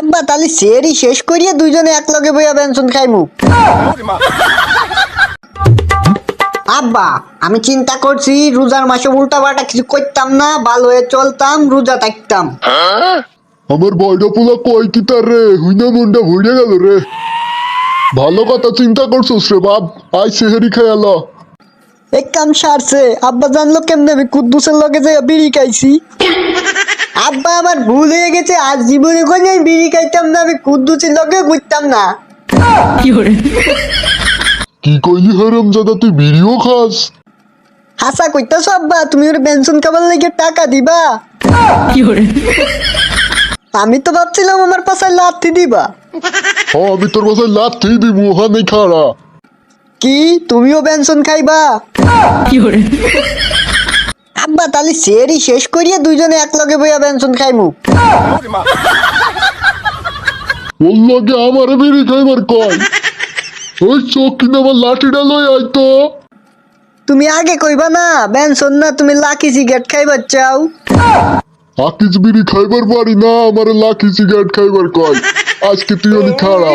আব্বা তাহলে সেরি শেষ করিয়া দুইজনে এক লগে বইয়া বেনসন খাইমু। আব্বা আমি চিন্তা করছি রোজার মাসে উল্টা পাল্টা কিছু করতাম না, ভালো হয়ে চলতাম, রোজা থাকতাম। আমার বয়টা পোলা কয় কি তার রে, হুইনা মনটা ভরে গেল রে। ভালো কথা চিন্তা করছোস রে বাপ, আই সেহেরি খেয়াল। এক কাম সারছে, আব্বা জানলো কেমনে আমি কুদ্দুসের লগে যাই বিড়ি খাইছি। আব্বা আমার ভুল হয়ে গেছে, আজ জীবনে কোনো আমি বিড়ি খাইতাম না, আমি কুদ্দুসের লগে ঘুরতাম না। কি কইলি হারাম জাদা, তুই বিড়িও খাস? হাসা কইতাছ আব্বা, তুমি ওর পেনশন খাবার লেগে টাকা দিবা? আমি তো ভাবছিলাম আমার পাশায় লাথি দিবা। আমি তোর বাসায় লাথি দিব, ওখানে খাড়া। কি তুমিও পেনশন খাইবা? আব্বা তাহলে সেরি শেষ করিয়া দুইজনে এক লগে বইয়া পেনশন খাইমু। ওর লগে আমার বিড়ি খাইবার কয়। ওই চোখ কিনে আমার লাঠিটা লই আইতো। তুমি আগে কইবা না পেনশন না, তুমি লাকি সিগারেট খাইবার চাও। আকিস বিড়ি খাইবার পারি না, আমার লাকি সিগারেট খাইবার কয়। আজকে তুই অনেক খাড়া।